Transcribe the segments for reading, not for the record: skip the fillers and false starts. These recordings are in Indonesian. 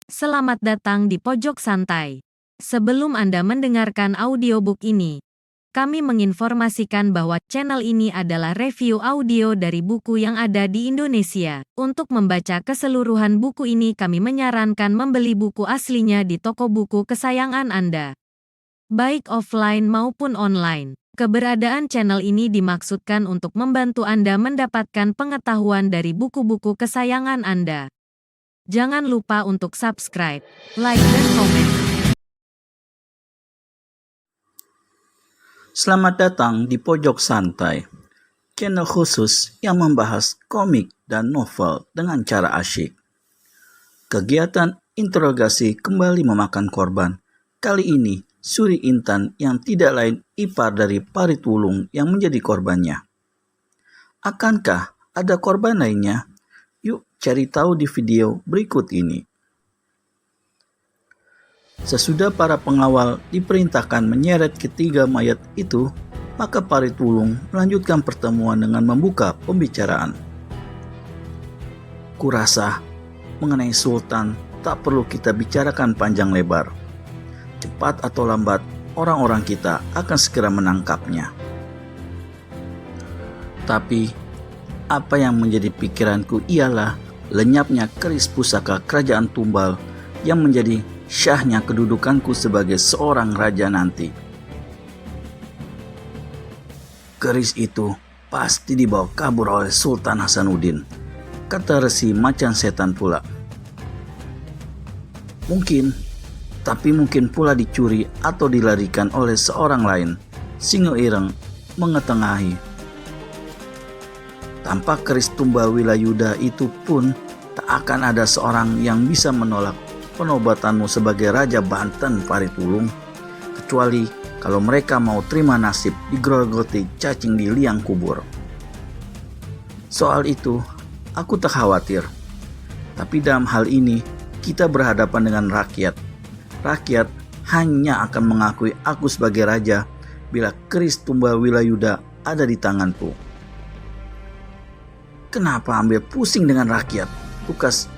Selamat datang di Pojok Santai. Sebelum Anda mendengarkan audiobook ini, kami menginformasikan bahwa channel ini adalah review audio dari buku yang ada di Indonesia. Untuk membaca keseluruhan buku ini, kami menyarankan membeli buku aslinya di toko buku kesayangan Anda, baik offline maupun online. Keberadaan channel ini dimaksudkan untuk membantu Anda mendapatkan pengetahuan dari buku-buku kesayangan Anda. Jangan lupa untuk subscribe, like, dan komen. Selamat datang di Pojok Santai, channel khusus yang membahas komik dan novel dengan cara asyik. Kegiatan interogasi kembali memakan korban. Kali ini Suri Intan yang tidak lain ipar dari Parit Wulung yang menjadi korbannya. Akankah ada korban lainnya? Yuk cari tahu di video berikut ini. Sesudah para pengawal diperintahkan menyeret ketiga mayat itu, maka Parit Wulung melanjutkan pertemuan dengan membuka pembicaraan. Kurasa mengenai Sultan tak perlu kita bicarakan panjang lebar. Cepat atau lambat, orang-orang kita akan segera menangkapnya. Tapi apa yang menjadi pikiranku ialah lenyapnya keris pusaka kerajaan Tumbal yang menjadi syahnya kedudukanku sebagai seorang raja nanti. Keris itu pasti dibawa kabur oleh Sultan Hasanuddin, kata Resi Macan Setan pula. Tapi mungkin pula dicuri atau dilarikan oleh seorang lain. Singo Ireng mengetengahi. Tanpa keris Tumbal Wilayuda itu pun tak akan ada seorang yang bisa menolak penobatanmu sebagai Raja Banten, Parit Wulung, kecuali kalau mereka mau terima nasib digerogoti cacing di liang kubur. Soal itu, aku tak khawatir. Tapi dalam hal ini, kita berhadapan dengan rakyat. Rakyat hanya akan mengakui aku sebagai raja bila keris Tumbal Wilayuda ada di tanganku. Kenapa ambil pusing dengan rakyat? Tukas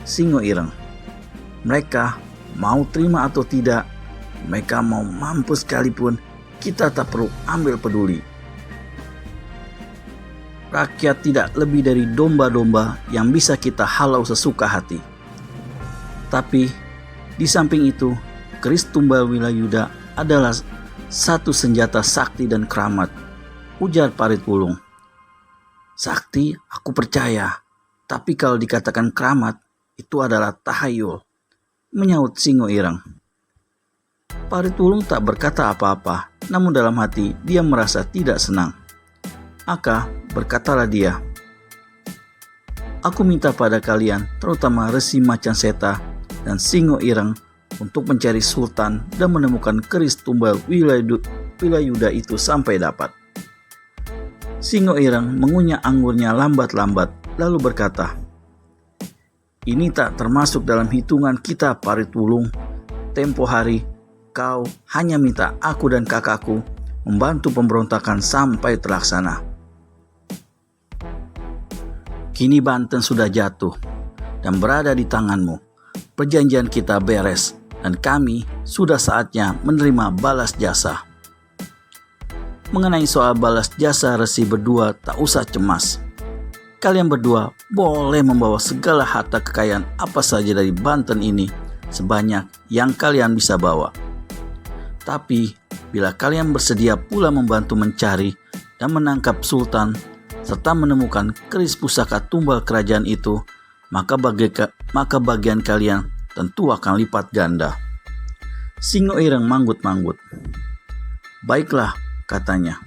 Singo Ireng. Mereka mau terima atau tidak, mereka mau mampus sekalipun, kita tak perlu ambil peduli. Rakyat tidak lebih dari domba-domba yang bisa kita halau sesuka hati. Tapi di samping itu, keris Tumbal Wilayuda adalah satu senjata sakti dan keramat, ujar Parit Wulung. Sakti aku percaya, tapi kalau dikatakan keramat, itu adalah tahayul, menyaut Singo Ireng. Parit Wulung tak berkata apa-apa, namun dalam hati dia merasa tidak senang. Maka berkatalah dia, aku minta pada kalian, terutama Resi Macan Seta dan Singo Ireng, untuk mencari Sultan dan menemukan keris Tumbal Wilayuda itu sampai dapat. Singo Ireng mengunyah anggurnya lambat-lambat, lalu berkata, ini tak termasuk dalam hitungan kita, Parit Wulung. Tempo hari, kau hanya minta aku dan kakakku membantu pemberontakan sampai terlaksana. Kini Banten sudah jatuh dan berada di tanganmu. Perjanjian kita beres dan kami sudah saatnya menerima balas jasa. Mengenai soal balas jasa Resi berdua tak usah cemas. Kalian berdua boleh membawa segala harta kekayaan apa saja dari Banten ini sebanyak yang kalian bisa bawa. Tapi bila kalian bersedia pula membantu mencari dan menangkap Sultan serta menemukan keris pusaka tumbal kerajaan itu, maka bagian kalian tentu akan lipat ganda. Singo Ireng manggut-manggut. Baiklah, katanya.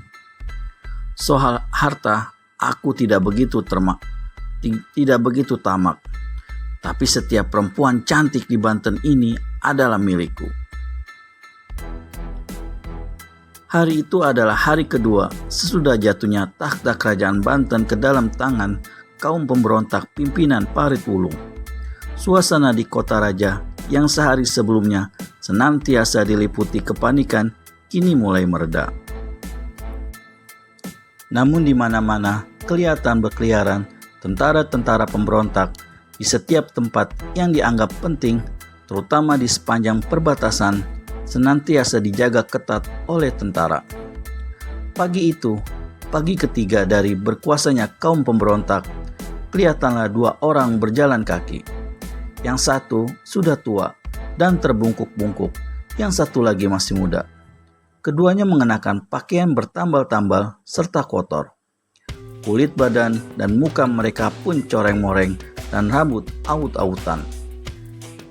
Soal harta, aku tidak begitu tamak. Tapi setiap perempuan cantik di Banten ini adalah milikku. Hari itu adalah hari kedua sesudah jatuhnya takhta kerajaan Banten ke dalam tangan kaum pemberontak pimpinan Parit Wulung. Suasana di kota raja yang sehari sebelumnya senantiasa diliputi kepanikan kini mulai mereda. Namun di mana-mana kelihatan berkeliaran tentara-tentara pemberontak di setiap tempat yang dianggap penting terutama di sepanjang perbatasan, senantiasa dijaga ketat oleh tentara. Pagi itu, pagi ketiga dari berkuasanya kaum pemberontak, kelihatanlah dua orang berjalan kaki. Yang satu sudah tua dan terbungkuk-bungkuk, yang satu lagi masih muda. Keduanya mengenakan pakaian bertambal-tambal serta kotor. Kulit badan dan muka mereka pun coreng-moreng dan rambut aut-autan.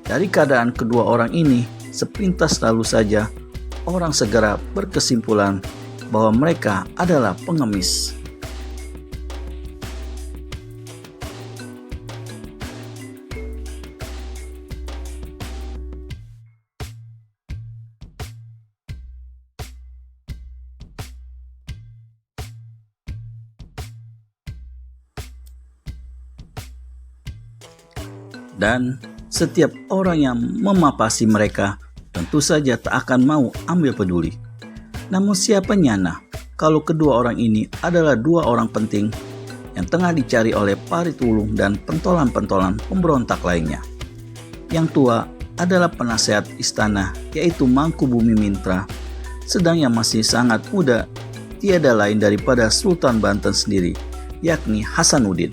Dari keadaan kedua orang ini, sepintas lalu saja orang segera berkesimpulan bahwa mereka adalah pengemis. Dan setiap orang yang memapasi mereka tentu saja tak akan mau ambil peduli. Namun siapa nyana kalau kedua orang ini adalah dua orang penting yang tengah dicari oleh Parit Wulung dan pentolan-pentolan pemberontak lainnya. Yang tua adalah penasehat istana, yaitu Mangkubumi Mintra, sedang yang masih sangat muda tiada lain daripada Sultan Banten sendiri, yakni Hasanuddin.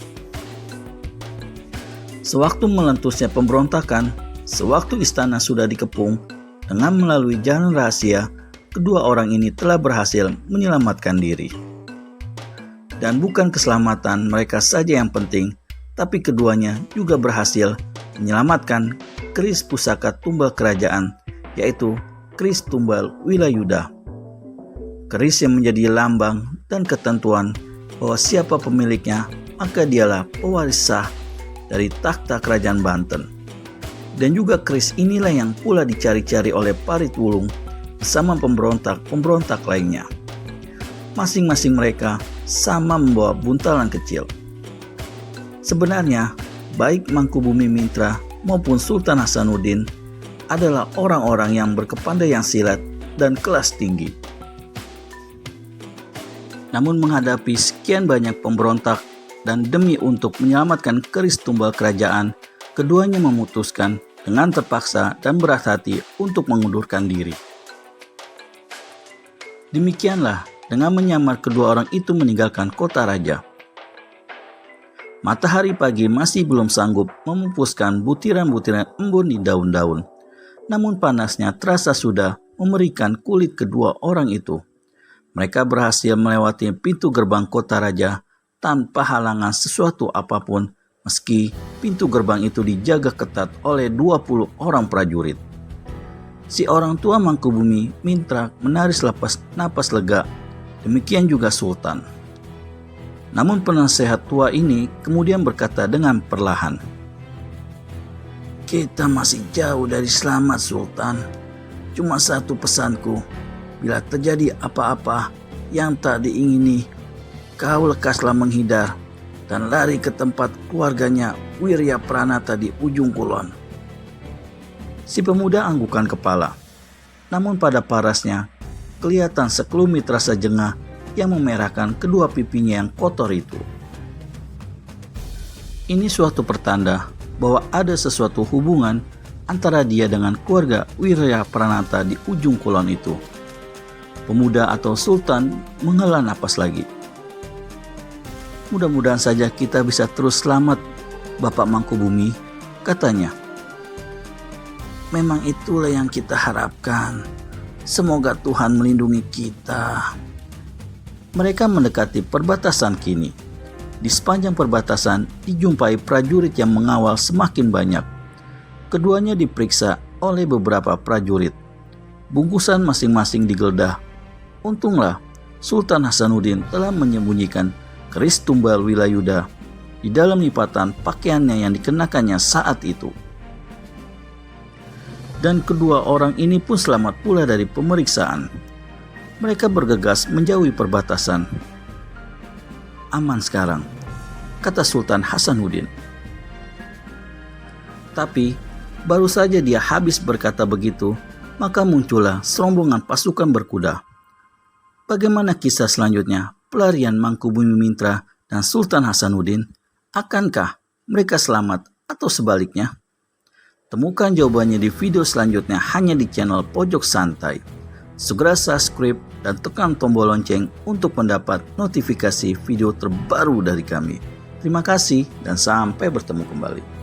Sewaktu melentusnya pemberontakan, sewaktu istana sudah dikepung, dengan melalui jalan rahasia, kedua orang ini telah berhasil menyelamatkan diri. Dan bukan keselamatan mereka saja yang penting, tapi keduanya juga berhasil menyelamatkan keris pusaka tumbal kerajaan, yaitu keris tumbal Wilayuda. Keris yang menjadi lambang dan ketentuan bahwa siapa pemiliknya, maka dialah pewaris sah dari takhta kerajaan Banten. Dan juga keris inilah yang pula dicari-cari oleh Parit Wulung bersama pemberontak-pemberontak lainnya. Masing-masing mereka sama membawa buntalan kecil. Sebenarnya, baik Mangkubumi Mintra maupun Sultan Hasanuddin adalah orang-orang yang berkepandaian silat dan kelas tinggi. Namun menghadapi sekian banyak pemberontak dan demi untuk menyelamatkan keris tumbal kerajaan, keduanya memutuskan dengan terpaksa dan berat hati untuk mengundurkan diri. Demikianlah dengan menyamar kedua orang itu meninggalkan kota raja. Matahari pagi masih belum sanggup memupuskan butiran-butiran embun di daun-daun. Namun panasnya terasa sudah memerikan kulit kedua orang itu. Mereka berhasil melewati pintu gerbang kota raja tanpa halangan sesuatu apapun, meski pintu gerbang itu dijaga ketat oleh 20 orang prajurit. Si orang tua Mangkubumi Mintra menarik napas lega, demikian juga Sultan. Namun penasehat tua ini kemudian berkata dengan perlahan, "Kita masih jauh dari selamat, Sultan. Cuma satu pesanku, bila terjadi apa-apa yang tak diingini, kau lekaslah menghindar dan lari ke tempat keluarganya Wirya Pranata di ujung kulon." Si pemuda anggukan kepala, namun pada parasnya kelihatan sekelumit rasa jengah yang memerahkan kedua pipinya yang kotor itu. Ini suatu pertanda bahwa ada sesuatu hubungan antara dia dengan keluarga Wirya Pranata di ujung kulon itu. Pemuda atau Sultan menghela napas lagi. "Mudah-mudahan saja kita bisa terus selamat, Bapak Mangkubumi," katanya. "Memang itulah yang kita harapkan. Semoga Tuhan melindungi kita." Mereka mendekati perbatasan kini. Di sepanjang perbatasan dijumpai prajurit yang mengawal semakin banyak. Keduanya diperiksa oleh beberapa prajurit. Bungkusan masing-masing digeledah. Untunglah Sultan Hasanuddin telah menyembunyikan keris tumbal Wilayuda di dalam lipatan pakaiannya yang dikenakannya saat itu. Dan kedua orang ini pun selamat pula dari pemeriksaan. Mereka bergegas menjauhi perbatasan. "Aman sekarang," kata Sultan Hasanuddin. Tapi baru saja dia habis berkata begitu, maka muncullah serombongan pasukan berkuda. Bagaimana kisah selanjutnya? Pelarian Mangkubumi Mintra dan Sultan Hasanuddin? Akankah mereka selamat atau sebaliknya? Temukan jawabannya di video selanjutnya hanya di channel Pojok Santai. Segera subscribe dan tekan tombol lonceng untuk mendapat notifikasi video terbaru dari kami. Terima kasih dan sampai bertemu kembali.